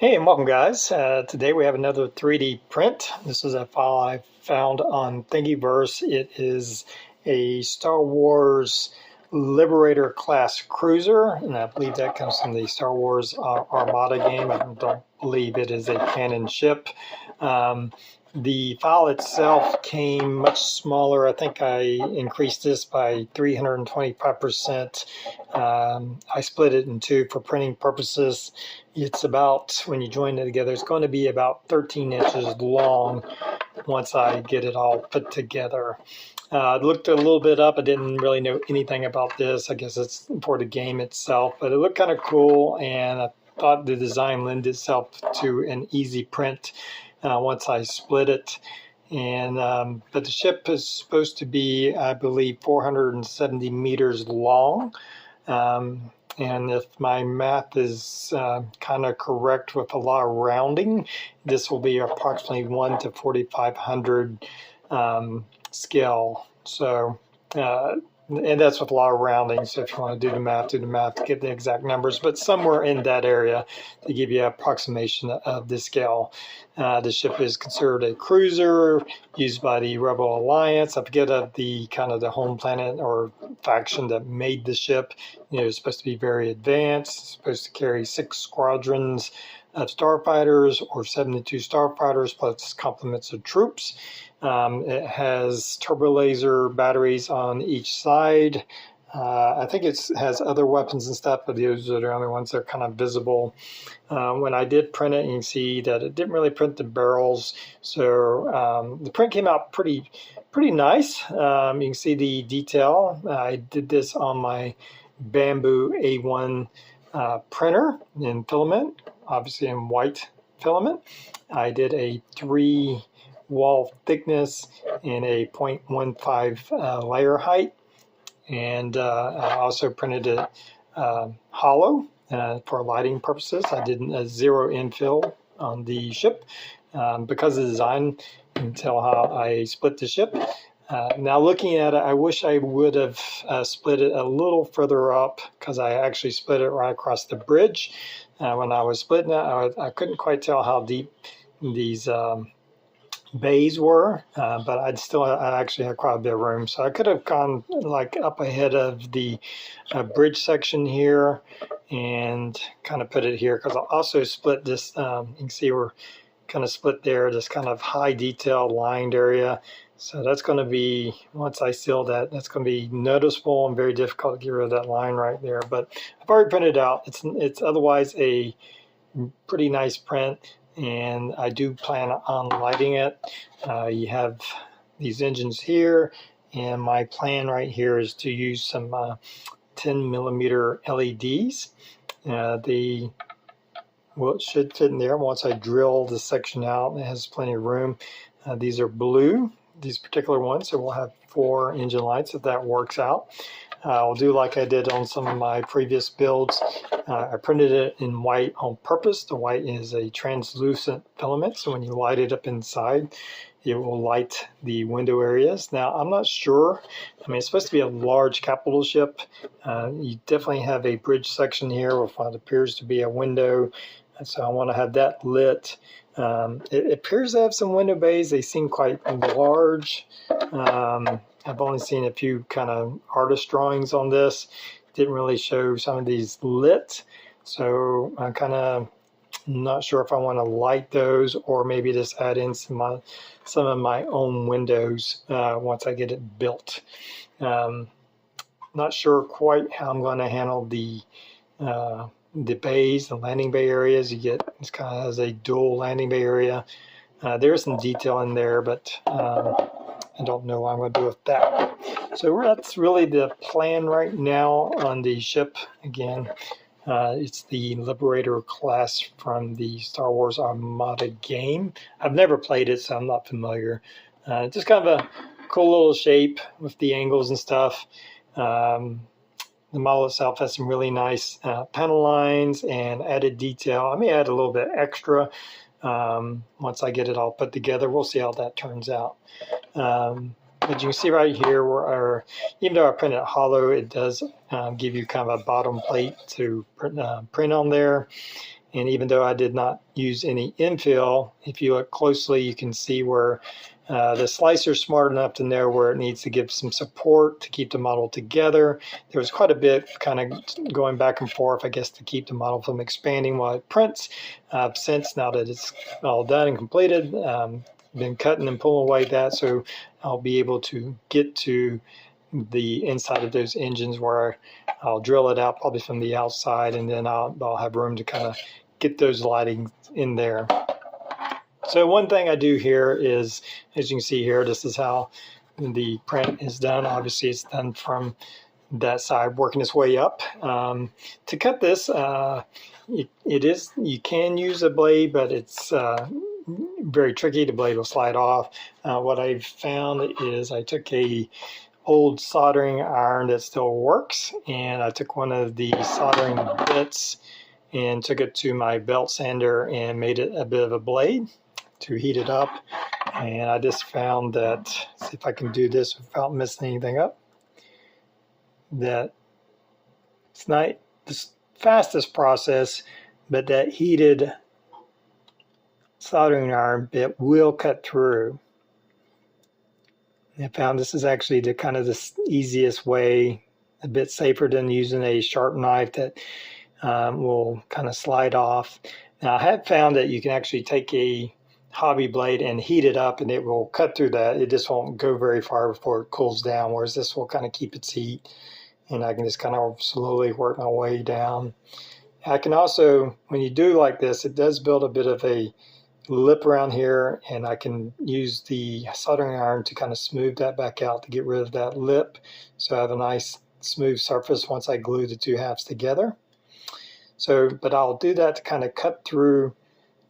Hey, and welcome, guys. Today we have another 3D print. This is a file I found on Thingiverse. It is a Star Wars Liberator class cruiser, and I believe that comes from the Star Wars Armada game. I don't believe it is a canon ship. The file itself came much smaller. I think I increased this by 325%. I split it in two for printing purposes. It's about, when you join it together, it's going to be about 13 inches long once I get it all put together. I looked a little bit up. I didn't really know anything about this. I guess it's for the game itself, but it looked kind of cool, and I thought the design lent itself to an easy print once I split it. And but the ship is supposed to be, I believe, 470 meters long. And if my math is kind of correct with a lot of rounding, this will be approximately 1 to 4,500 scale. So, and that's with a lot of rounding. So if you want to do the math to get the exact numbers, but somewhere in that area to give you an approximation of the scale. The ship is considered a cruiser used by the Rebel Alliance. I forget of the kind of the home planet or faction that made the ship. You know, it's supposed to be very advanced. It's supposed to carry 6 squadrons of starfighters or 72 starfighters plus complements of troops. It has turbo laser batteries on each side. I think it has other weapons and stuff, but those are the only ones that are kind of visible. When I did print it, you can see that it didn't really print the barrels, so the print came out pretty nice. You can see the detail. I did this on my Bamboo A1 printer in filament, obviously in white filament. I did a 3 wall thickness and a 0.15 layer height, and I also printed it hollow for lighting purposes. I did a zero infill on the ship because of the design. You can tell how I split the ship. Now looking at it, I wish I would have split it a little further up, because I actually split it right across the bridge. When I was splitting it, I couldn't quite tell how deep these bays were, but I actually had quite a bit of room, so I could have gone like up ahead of the bridge section here and kind of put it here, because I also split this. You can see we're kind of split there, this kind of high detail lined area. So that's going to be, once I seal that, that's going to be noticeable and very difficult to get rid of that line right there. But I've already printed it out. It's otherwise a pretty nice print, and I do plan on lighting it. You have these engines here, and my plan right here is to use some 10 millimeter LEDs. They should fit in there once I drill the section out. It has plenty of room. These are blue, these particular ones, so we'll have 4 engine lights if that works out. I'll do like I did on some of my previous builds. I printed it in white on purpose. The white is a translucent filament, so when you light it up inside, it will light the window areas. Now, I'm not sure. I mean, it's supposed to be a large capital ship. You definitely have a bridge section here with what appears to be a window, so I want to have that lit. It appears to have some window bays. They seem quite large. I've only seen a few kind of artist drawings on this. Didn't really show some of these lit, so I'm kind of not sure if I want to light those or maybe just add in some of my own windows once I get it built. Not sure quite how I'm going to handle the bays, the landing bay areas. It's kind of has a dual landing bay area. There's some detail in there, but I don't know what I'm going to do with that. So that's really the plan right now on the ship. Again, it's the Liberator class from the Star Wars Armada game. I've never played it, so I'm not familiar. Just kind of a cool little shape with the angles and stuff. The model itself has some really nice panel lines and added detail. I may add a little bit extra once I get it all put together. We'll see how that turns out. But you can see right here, even though I printed it hollow, it does give you kind of a bottom plate to print on there. And even though I did not use any infill, if you look closely, you can see where the slicer's smart enough to know where it needs to give some support to keep the model together. There was quite a bit kind of going back and forth, I guess, to keep the model from expanding while it prints. Since now that it's all done and completed, been cutting and pulling away that, so I'll be able to get to the inside of those engines where I'll drill it out probably from the outside, and then I'll have room to kind of get those lighting in there. So one thing I do here is, as you can see here, this is how the print is done. Obviously it's done from that side, working its way up. To cut this, you can use a blade, but it's very tricky. The blade will slide off. What I've found is I took a old soldering iron that still works, and I took one of the soldering bits and took it to my belt sander and made it a bit of a blade to heat it up. And I just found that, see if I can do this without messing anything up, that it's not the fastest process, but that heated soldering iron bit will cut through. I found this is actually the kind of the easiest way, a bit safer than using a sharp knife that will kind of slide off. Now I have found that you can actually take a hobby blade and heat it up and it will cut through that. It just won't go very far before it cools down, whereas this will kind of keep its heat, and I can just kind of slowly work my way down. I can also, when you do like this, it does build a bit of a lip around here, and I can use the soldering iron to kind of smooth that back out to get rid of that lip, so I have a nice smooth surface once I glue the two halves together. So, but I'll do that to kind of cut through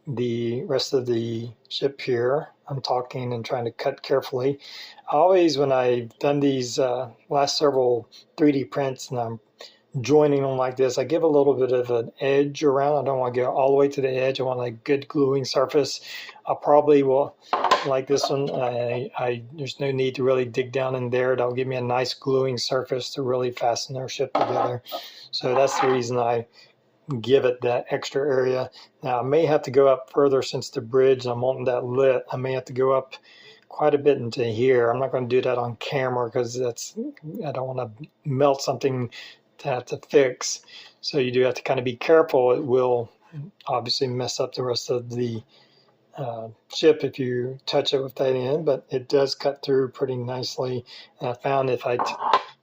the rest of the ship here. I'm talking and trying to cut carefully. Always when I've done these last several 3D prints and I'm joining them like this, I give a little bit of an edge around. I don't want to go all the way to the edge. I want a good gluing surface. I probably will, like this one, there's no need to really dig down in there. That'll give me a nice gluing surface to really fasten our ship together. So that's the reason I give it that extra area. Now I may have to go up further since the bridge, I'm wanting that lit. I may have to go up quite a bit into here. I'm not going to do that on camera because I don't want to melt something to have to fix. So you do have to kind of be careful. It will obviously mess up the rest of the ship if you touch it with that end, but it does cut through pretty nicely. And I found if you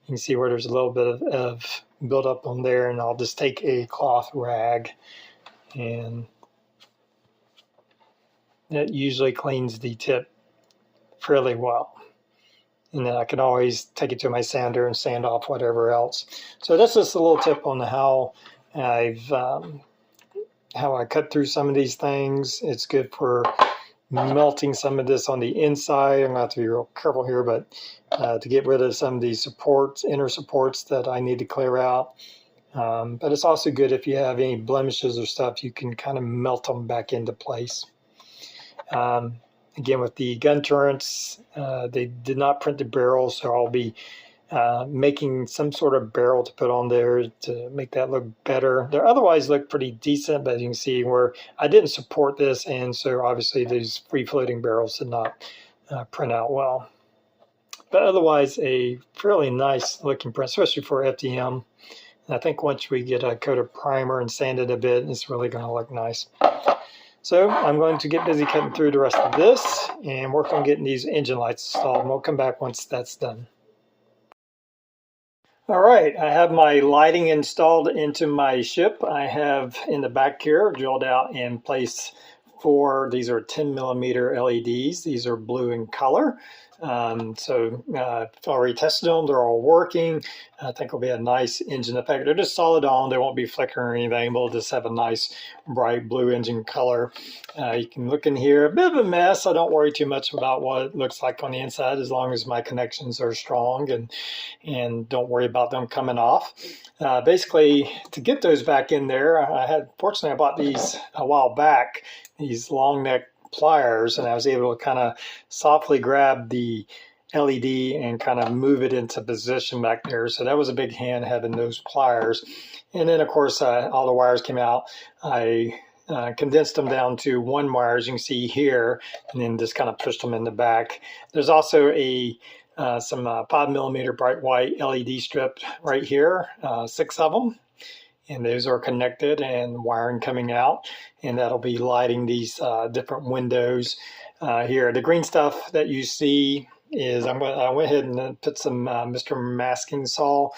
can see where there's a little bit of build up on there, and I'll just take a cloth rag, and that usually cleans the tip fairly well. And then I can always take it to my sander and sand off whatever else. So that's just a little tip on how I cut through some of these things. It's good for melting some of this on the inside. I'm going to have to be real careful here, but to get rid of some of these supports, inner supports that I need to clear out. But it's also good if you have any blemishes or stuff, you can kind of melt them back into place. Again, with the gun turrets, they did not print the barrel, so I'll be making some sort of barrel to put on there to make that look better. They otherwise look pretty decent, but you can see where I didn't support this, and so obviously these free-floating barrels did not print out well. But otherwise, a fairly nice looking print, especially for FDM. And I think once we get a coat of primer and sand it a bit, it's really going to look nice. So I'm going to get busy cutting through the rest of this and work on getting these engine lights installed, and we'll come back once that's done. All right, I have my lighting installed into my ship. I have in the back here drilled out and placed these are 10 millimeter LEDs. These are blue in color. I've already tested them. They're all working. I think it'll be a nice engine effect. They're just solid on. They won't be flickering or anything. They'll just have a nice bright blue engine color. You can look in here, a bit of a mess. I don't worry too much about what it looks like on the inside as long as my connections are strong, and don't worry about them coming off. Basically, to get those back in there, fortunately I bought these a while back, these long neck pliers, and I was able to kind of softly grab the LED and kind of move it into position back there. So that was a big hand having those pliers. And then of course all the wires came out. I condensed them down to one wire, as you can see here, and then just kind of pushed them in the back. There's also some 5mm bright white LED strip right here, 6 of them. And those are connected and wiring coming out, and that'll be lighting these different windows here. The green stuff that you see is I went ahead and put some Mr. Masking Saw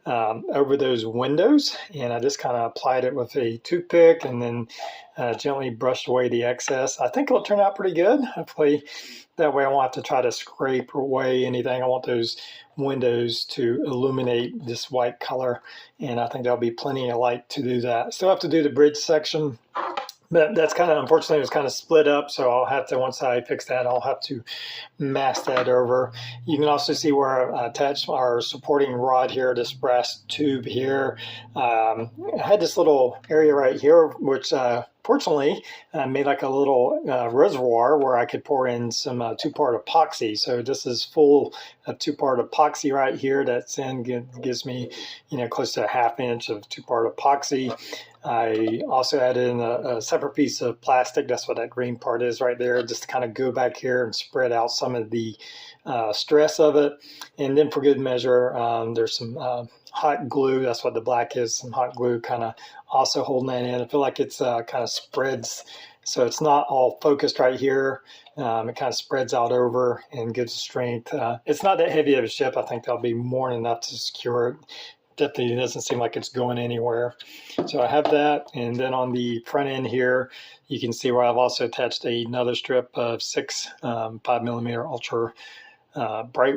over those windows, and I just kind of applied it with a toothpick and then gently brushed away the excess. I think it'll turn out pretty good. Hopefully that way I won't have to try to scrape away anything. I want those windows to illuminate this white color, and I think there'll be plenty of light to do that. Still have to do the bridge section, but that's kind of, unfortunately, it was kind of split up, so I'll have to, once I fix that, I'll have to mask that over. You can also see where I attached our supporting rod here, this brass tube here. I had this little area right here, which fortunately made like a little reservoir where I could pour in some 2-part epoxy. So this is full of 2-part epoxy right here. That's in, gives me, close to a 1/2 inch of 2-part epoxy. I also added in a separate piece of plastic. That's what that green part is right there, just to kind of go back here and spread out some of the stress of it. And then for good measure, there's some hot glue. That's what the black is, some hot glue kind of also holding that in. I feel like it's kind of spreads, so it's not all focused right here. It kind of spreads out over and gives strength. It's not that heavy of a ship. I think that'll be more than enough to secure it. Definitely doesn't seem like it's going anywhere. So I have that, and then on the front end here, you can see where I've also attached another strip of 6 5mm ultra bright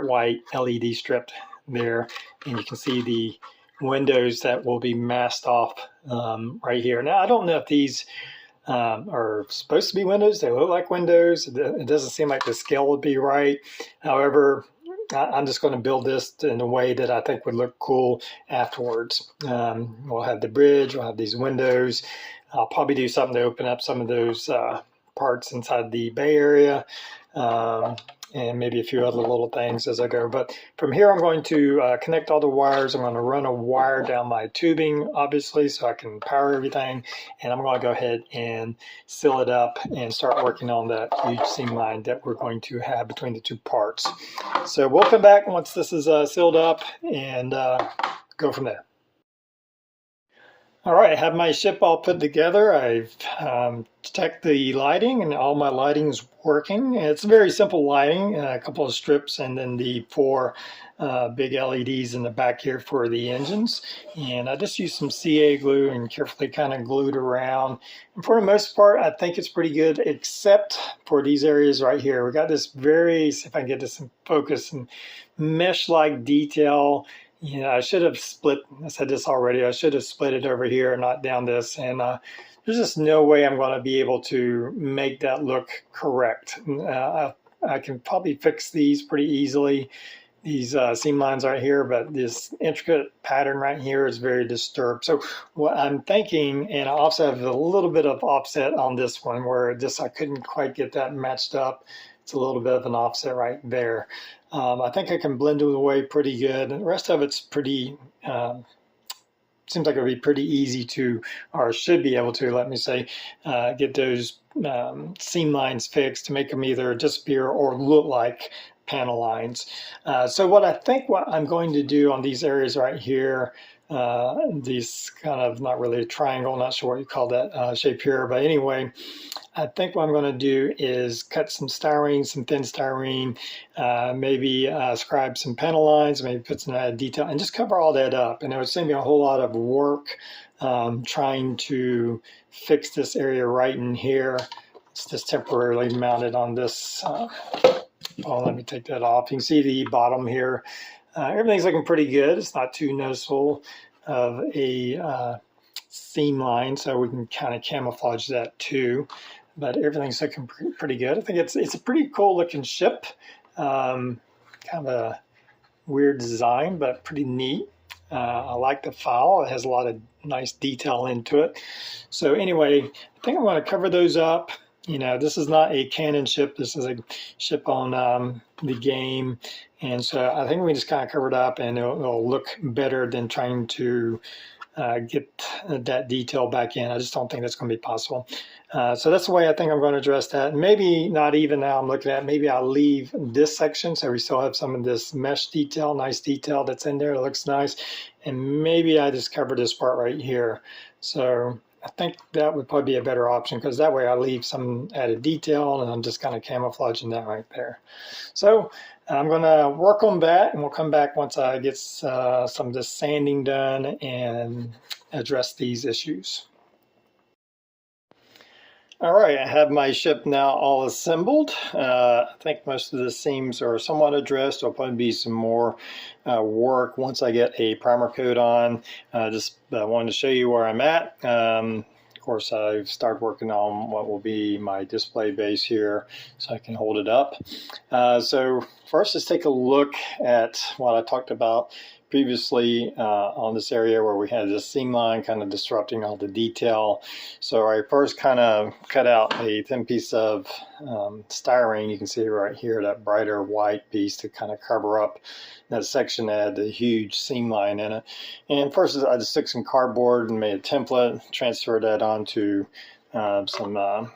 white LED strip there, and you can see the windows that will be masked off right here. Now I don't know if these are supposed to be windows. They look like windows. It doesn't seem like the scale would be right. However, I'm just going to build this in a way that I think would look cool afterwards. We'll have the bridge, we'll have these windows. I'll probably do something to open up some of those parts inside the bay area, and maybe a few other little things as I go. But from here, I'm going to connect all the wires. I'm going to run a wire down my tubing, obviously, so I can power everything. And I'm going to go ahead and seal it up and start working on that huge seam line that we're going to have between the 2 parts. So we'll come back once this is sealed up and go from there. All right, I have my ship all put together. I've checked the lighting, and all my lighting's working. It's very simple lighting, a couple of strips, and then the 4 big LEDs in the back here for the engines. And I just used some CA glue and carefully kind of glued around. And for the most part, I think it's pretty good, except for these areas right here. We got this very, see if I can get this in focus, and mesh-like detail. I should have split, I said this already, I should have split it over here, not down this, and there's just no way I'm going to be able to make that look correct. I can probably fix these pretty easily, these seam lines right here, but this intricate pattern right here is very disturbed. So what I'm thinking, and I also have a little bit of offset on this one where I couldn't quite get that matched up. It's a little bit of an offset right there. I think I can blend it away pretty good, and the rest of it's pretty, seems like it would be pretty easy to, or should be able to, let me say, get those seam lines fixed to make them either disappear or look like panel lines. So what I'm going to do on these areas right here, these kind of, not really a triangle, not sure what you call that shape here, but anyway, I think what I'm going to do is cut some styrene, some thin styrene, maybe scribe some panel lines, maybe put some added detail, and just cover all that up. And it would save me a whole lot of work trying to fix this area right in here. It's just temporarily mounted on this. Let me take that off. You can see the bottom here. Everything's looking pretty good. It's not too noticeable of a seam line, so we can kind of camouflage that too. But everything's looking pretty good. I think it's a pretty cool looking ship. Kind of a weird design, but pretty neat. I like the file. It has a lot of nice detail into it. So anyway, I think I'm going to cover those up. This is not a canon ship. This is a ship on the game. And so I think we just kind of cover it up, and it'll look better than trying to get that detail back in. I just don't think that's going to be possible. So that's the way I think I'm going to address that. Maybe not even now I'm looking at, maybe I'll leave this section so we still have some of this mesh detail, nice detail that's in there. It looks nice. And maybe I just cover this part right here. So I think that would probably be a better option because that way I leave some added detail and I'm just kind of camouflaging that right there. So I'm going to work on that, and we'll come back once I get some of this sanding done and address these issues. All right, I have my ship now all assembled. I think most of the seams are somewhat addressed. There'll probably be some more work once I get a primer coat on. Just wanted to show you where I'm at. Of course, I've started working on what will be my display base here so I can hold it up. So first, let's take a look at what I talked about previously on this area where we had this seam line kind of disrupting all the detail. So I first kind of cut out a thin piece of styrene. You can see right here that brighter white piece to kind of cover up that section that had the huge seam line in it. And first I just took some cardboard and made a template, transferred that onto some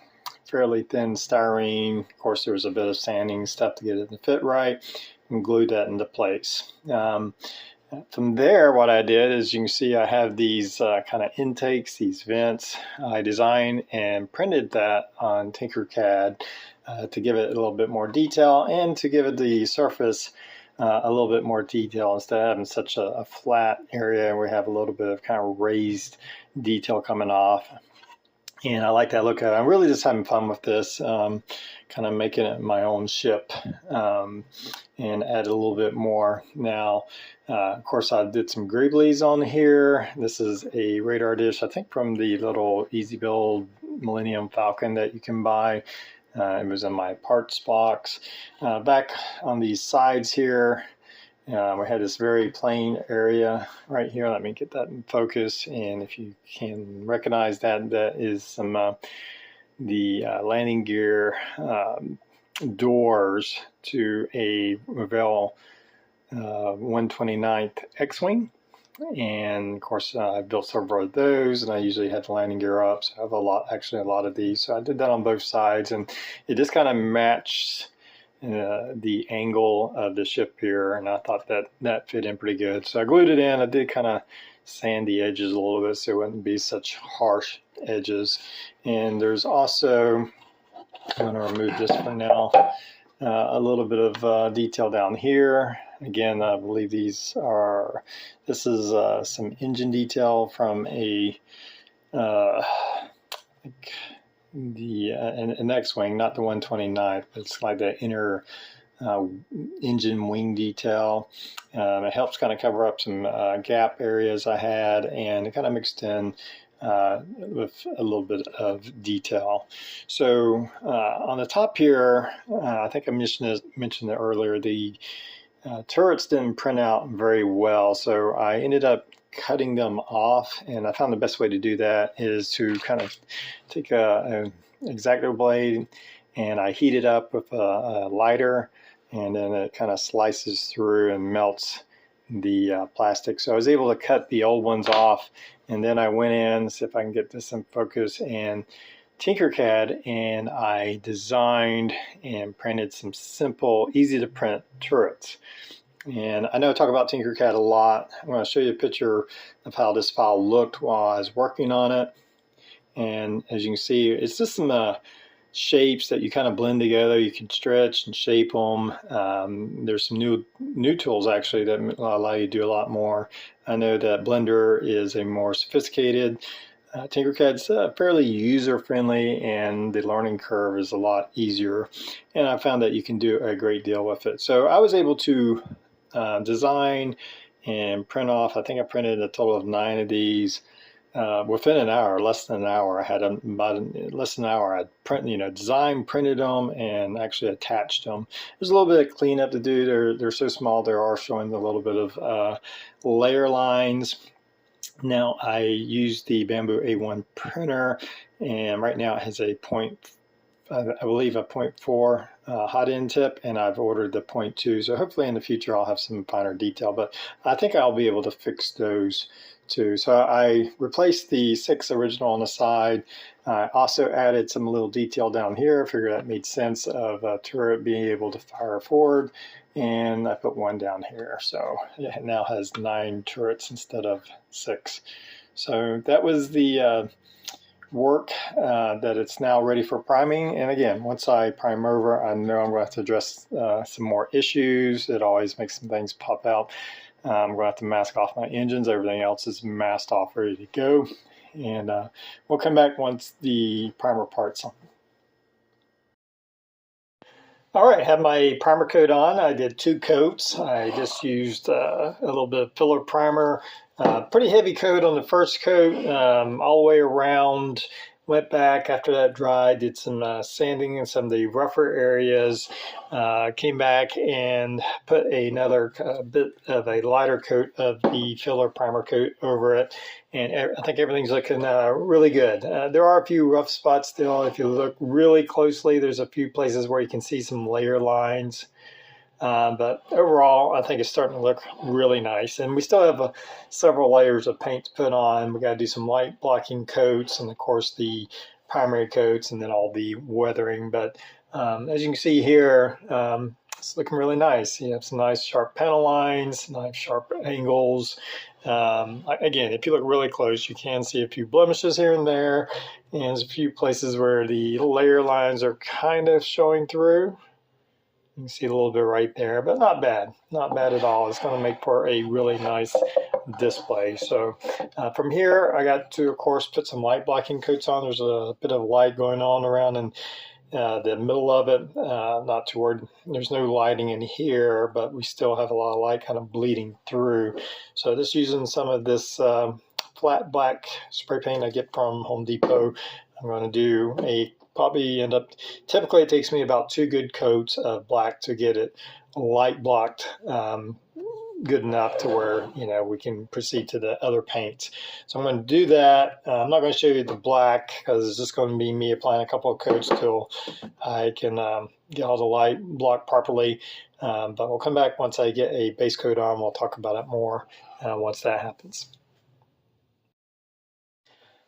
fairly thin styrene. Of course, there was a bit of sanding stuff to get it to fit right, and glued that into place. From there, what I did is, you can see I have these kind of intakes, these vents. I designed and printed that on Tinkercad to give it a little bit more detail and to give it the surface a little bit more detail. Instead of having such a flat area, we have a little bit of kind of raised detail coming off. And I like that look at it. I'm really just having fun with this, kind of making it my own ship, and add a little bit more. Now, of course, I did some greeblies on here. This is a radar dish, I think from the little Easy Build Millennium Falcon that you can buy. It was in my parts box. Back on these sides here, we had this very plain area right here. Let me get that in focus. And if you can recognize that, that is some the landing gear doors to a Revell 129th X-Wing. And of course, I've built several of those, and I usually have the landing gear up. So I have a lot of these. So I did that on both sides, and it just kind of matched the angle of the ship here, and I thought that fit in pretty good. So I glued it in. I did kind of sand the edges a little bit so it wouldn't be such harsh edges. And there's also, I'm going to remove this for now, a little bit of detail down here. Again, I believe this is some engine detail from an X-Wing, not the 129th, but it's like the inner engine wing detail. It helps kind of cover up some gap areas I had, and it kind of mixed in with a little bit of detail. So on the top here, I think I mentioned it earlier, the turrets didn't print out very well, so I ended up cutting them off, and I found the best way to do that is to kind of take an X-Acto blade and I heat it up with a lighter, and then it kind of slices through and melts the plastic. So I was able to cut the old ones off, and then I went in, see if I can get this in focus, and Tinkercad, and I designed and printed some simple, easy to print turrets. And I know I talk about Tinkercad a lot. I'm going to show you a picture of how this file looked while I was working on it. And as you can see, it's just some shapes that you kind of blend together. You can stretch and shape them. There's some new tools actually that allow you to do a lot more. I know that Blender is a more sophisticated. Tinkercad's fairly user-friendly, and the learning curve is a lot easier, and I found that you can do a great deal with it. So I was able to design and print off, I think I printed a total of 9 of these within an hour, less than an hour. I had about less than an hour. I designed, printed them, and actually attached them. There's a little bit of cleanup to do. They're so small, they are showing a little bit of layer lines. Now I use the Bamboo A1 printer, and right now it has a I believe a 0.4 hot end tip, and I've ordered the 0.2. So hopefully in the future I'll have some finer detail, but I think I'll be able to fix those too. So I replaced the 6 original on the side. I also added some little detail down here. I figured that made sense of a turret being able to fire forward. And I put one down here. So it now has 9 turrets instead of 6. So that was the work that it's now ready for priming. And again, once I prime over, I know I'm going to have to address some more issues. It always makes some things pop out. I'm going to have to mask off my engines. Everything else is masked off, ready to go. And we'll come back once the primer part's on. All right, I have my primer coat on. I did 2 coats. I just used a little bit of filler primer. Pretty heavy coat on the first coat, all the way around. Went back after that dried, did some sanding in some of the rougher areas. Came back and put another bit of a lighter coat of the filler primer coat over it. And I think everything's looking really good. There are a few rough spots still. If you look really closely, there's a few places where you can see some layer lines. But overall, I think it's starting to look really nice. And we still have several layers of paint to put on. We got to do some light blocking coats and, of course, the primary coats and then all the weathering. But as you can see here, it's looking really nice. You have some nice sharp panel lines, nice sharp angles. Again, if you look really close, you can see a few blemishes here and there. And there's a few places where the layer lines are kind of showing through. You can see a little bit right there, but not bad. Not bad at all. It's going to make for a really nice display. So from here, I got to, of course, put some light blocking coats on. There's a bit of light going on around in the middle of it. Not toward, there's no lighting in here, but we still have a lot of light kind of bleeding through. So just using some of this flat black spray paint I get from Home Depot, I'm going to do typically it takes me about 2 good coats of black to get it light blocked good enough to where, you know, we can proceed to the other paints. So I'm going to do that. I'm not going to show you the black because it's just going to be me applying a couple of coats till I can get all the light blocked properly. But we'll come back once I get a base coat on. We'll talk about it more once that happens.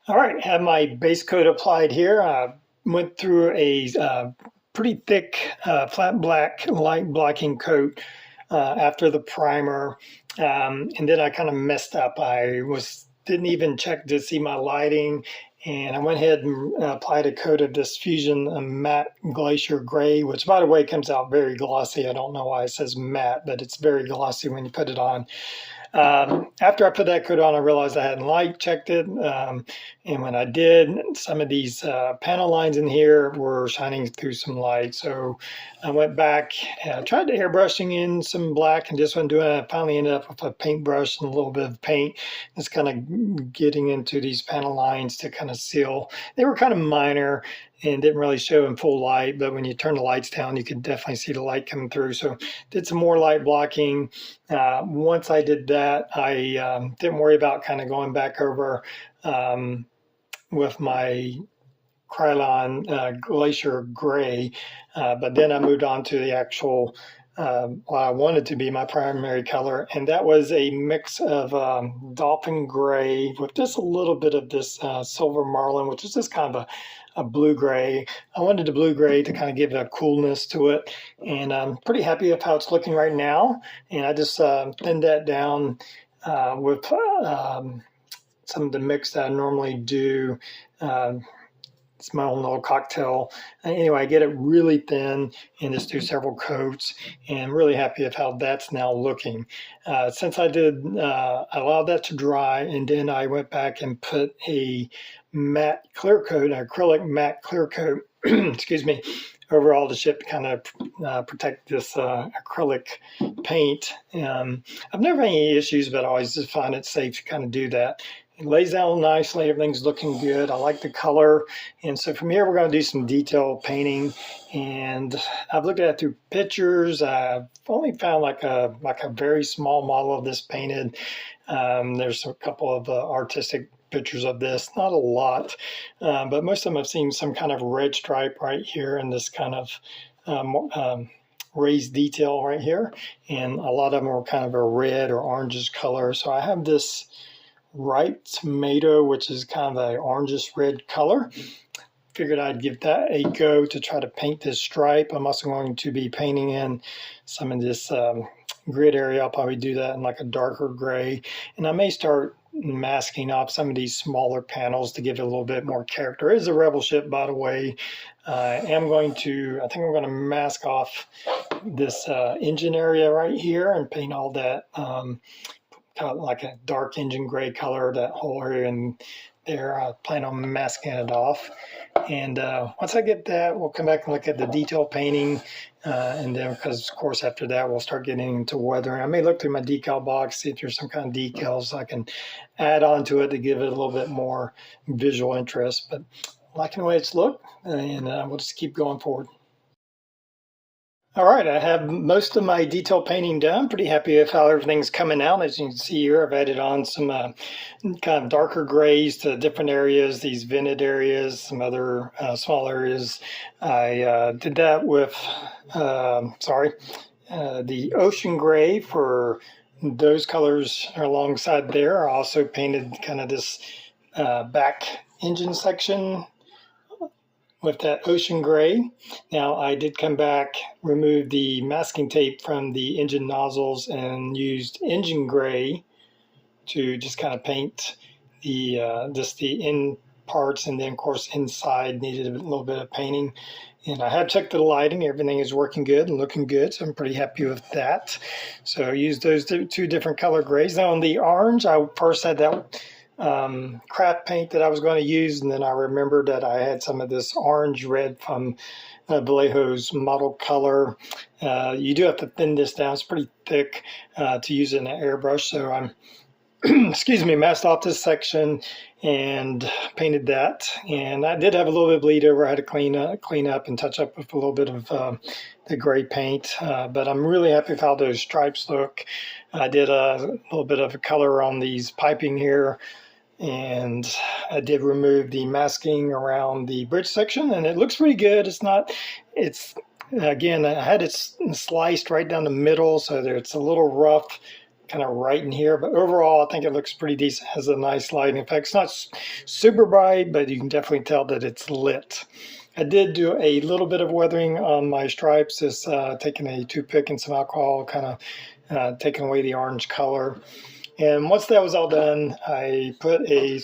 All right, have my base coat applied here. Went through a pretty thick flat black light blocking coat after the primer, and then I kind of messed up. Didn't even check to see my lighting, and I went ahead and applied a coat of this Fusion matte glacier gray, which by the way comes out very glossy. I don't know why it says matte, but it's very glossy when you put it on. After I put that coat on, I realized I hadn't light checked it. And when I did, some of these panel lines in here were shining through some light. So I went back, tried to airbrushing in some black and just wasn't doing it. I finally ended up with a paintbrush and a little bit of paint. Just kind of getting into these panel lines to kind of seal. They were kind of minor and didn't really show in full light, but when you turn the lights down, you could definitely see the light coming through. So did some more light blocking. Once I did that, I didn't worry about kind of going back over with my Krylon Glacier Gray, but then I moved on to the actual what I wanted to be my primary color, and that was a mix of Dolphin Gray with just a little bit of this Silver Marlin, which is just kind of a blue gray. I wanted the blue gray to kind of give a coolness to it, and I'm pretty happy with how it's looking right now. And I just thinned that down with some of the mix that I normally do. It's my own little cocktail. Anyway, I get it really thin and just do several coats, and I'm really happy with how that's now looking. Since I allowed that to dry, and then I went back and put a matte clear coat, an acrylic matte clear coat, excuse me, over all the ship to kind of protect this acrylic paint. I've never had any issues, but I always just find it safe to kind of do that. It lays out nicely. Everything's looking good. I like the color. And so from here, we're going to do some detail painting. And I've looked at it through pictures. I've only found like a very small model of this painted. There's a couple of artistic pictures of this, not a lot, but most of them I've seen some kind of red stripe right here and this kind of raised detail right here. And a lot of them are kind of a red or orangish color. So I have this ripe tomato, which is kind of a orangish red color. Figured I'd give that a go to try to paint this stripe. I'm also going to be painting in some of this grid area. I'll probably do that in like a darker gray. And I may start masking off some of these smaller panels to give it a little bit more character. It is a Rebel ship, by the way. I think I'm going to mask off this engine area right here and paint all that kind of like a dark engine gray color, that whole area in there. I plan on masking it off. And once I get that, we'll come back and look at the detail painting. And then, because of course, after that, we'll start getting into weathering. I may look through my decal box, see if there's some kind of decals I can add on to it to give it a little bit more visual interest. But liking the way it's looked, and we'll just keep going forward. All right, I have most of my detail painting done. Pretty happy with how everything's coming out. As you can see here, I've added on some kind of darker grays to different areas, these vented areas, some other small areas. I did that with, the ocean gray for those colors alongside there. I also painted kind of this back engine section with that ocean gray. Now I did come back, remove the masking tape from the engine nozzles and used engine gray to just kind of paint the just the end parts, and then of course inside needed a little bit of painting. And I have checked the lighting, everything is working good and looking good, so I'm pretty happy with that. So I used those two different color grays. Now on the orange, I first had that craft paint that I was going to use, and then I remembered that I had some of this orange red from Vallejo's model color. You do have to thin this down, it's pretty thick to use in an airbrush, so I'm excuse me, masked off this section and painted that. And I did have a little bit of bleed over. I had to clean up and touch up with a little bit of the gray paint, but I'm really happy with how those stripes look. I did a little bit of a color on these piping here, and I did remove the masking around the bridge section, and it looks pretty good. It's again, I had it sliced right down the middle, so that it's a little rough kind of right in here, but overall I think it looks pretty decent. It has a nice lighting effect. It's not super bright, but you can definitely tell that it's lit. I did do a little bit of weathering on my stripes, just taking a toothpick and some alcohol, kind of taking away the orange color. And once that was all done, I put a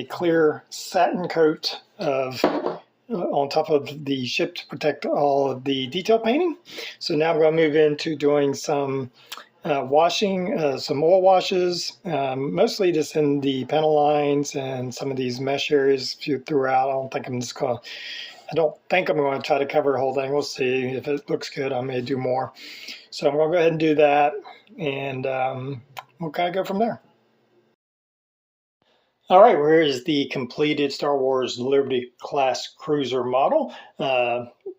clear satin coat on top of the ship to protect all of the detail painting. So now I'm going to move into doing some washing, some oil washes, mostly just in the panel lines and some of these mesh areas throughout. I don't think I'm going to try to cover the whole thing. We'll see. If it looks good, I may do more. So I'm going to go ahead and do that, and we'll kind of go from there. All right, here is the completed Star Wars Liberty class cruiser model.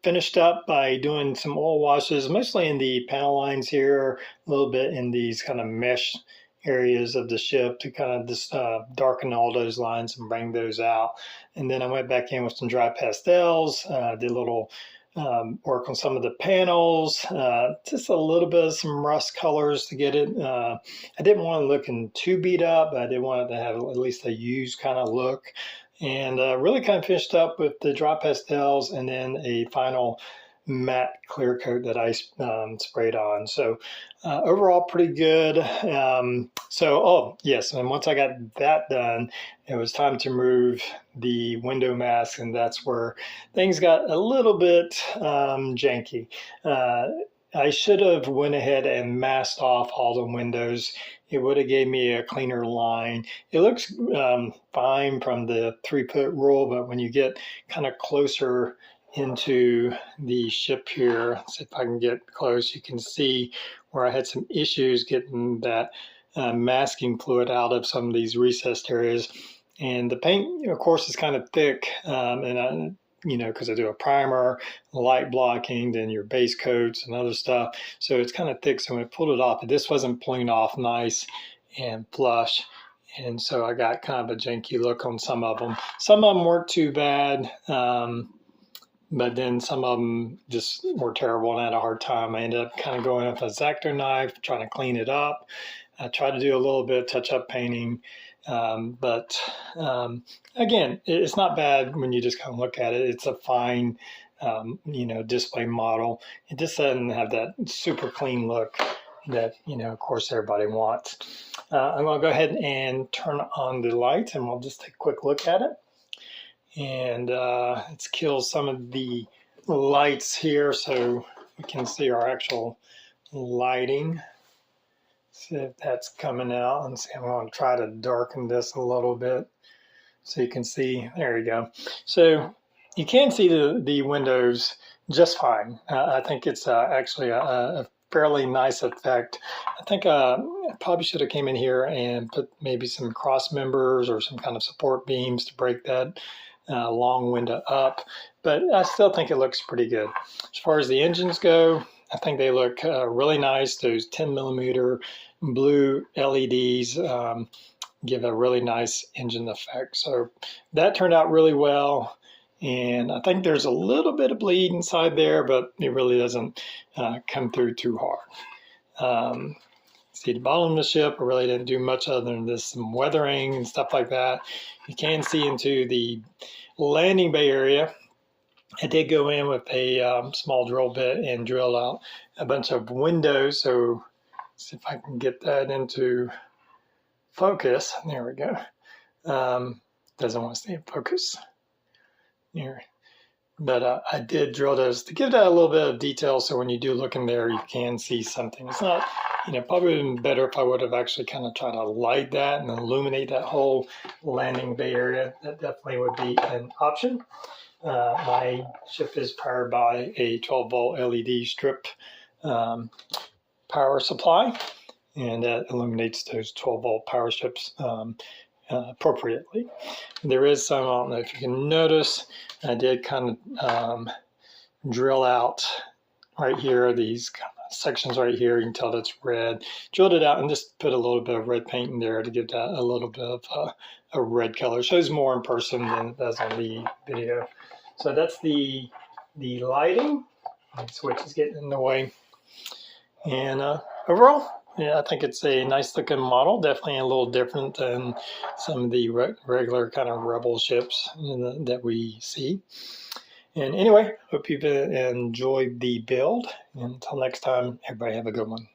Finished up by doing some oil washes, mostly in the panel lines here, a little bit in these kind of mesh areas of the ship to kind of just darken all those lines and bring those out. And then I went back in with some dry pastels, did a little work on some of the panels, just a little bit of some rust colors to get it. I didn't want it looking too beat up, but I did want it to have at least a used kind of look. And really kind of finished up with the dry pastels and then a final matte clear coat that I sprayed on. So overall pretty good. Oh yes, and once I got that done, it was time to remove the window mask, and that's where things got a little bit janky. I should have went ahead and masked off all the windows. It would have gave me a cleaner line. It looks fine from the 3-foot rule, but when you get kind of closer into the ship here, let's see if I can get close, you can see where I had some issues getting that masking fluid out of some of these recessed areas. And the paint, of course, is kind of thick, because I do a primer, light blocking, then your base coats and other stuff. So it's kind of thick. So when I pulled it off, this wasn't pulling off nice and flush. And so I got kind of a janky look on some of them. Some of them weren't too bad, but then some of them just were terrible and I had a hard time. I ended up kind of going with a X-Acto knife, trying to clean it up. I tried to do a little bit of touch-up painting, but again, it's not bad when you just kind of look at it. It's a fine, display model. It just doesn't have that super clean look that, of course, everybody wants. I'm going to go ahead and turn on the light, and we'll just take a quick look at it. And let's kill some of the lights here so we can see our actual lighting. See if that's coming out. And see, I'm going to try to darken this a little bit so you can see. There you go. So you can see the windows just fine. I think it's actually a fairly nice effect. I think I probably should have came in here and put maybe some cross members or some kind of support beams to break that long window up, but I still think it looks pretty good. As far as the engines go, I think they look really nice. Those 10mm blue LEDs give a really nice engine effect. So that turned out really well. And I think there's a little bit of bleed inside there, but it really doesn't come through too hard. See the bottom of the ship, I really didn't do much other than this, some weathering and stuff like that. You can see into the landing bay area. I did go in with a small drill bit and drill out a bunch of windows. So let's see if I can get that into focus. There we go. Doesn't want to stay in focus. Here. But I did drill those to give that a little bit of detail, so when you do look in there, you can see something. It's not, probably would have been better if I would have actually kind of tried to light that and illuminate that whole landing bay area. That definitely would be an option. My ship is powered by a 12-volt LED strip power supply, and that illuminates those 12-volt power strips appropriately. There is some, I don't know if you can notice, I did kind of drill out right here, these kind of sections right here. You can tell that's red. Drilled it out and just put a little bit of red paint in there to give that a little bit of a red color. It shows more in person than it does on the video. So that's the lighting. The switch is getting in the way. And overall, yeah, I think it's a nice looking model, definitely a little different than some of the regular kind of Rebel ships that we see. And anyway, hope you've enjoyed the build. And until next time, everybody have a good one.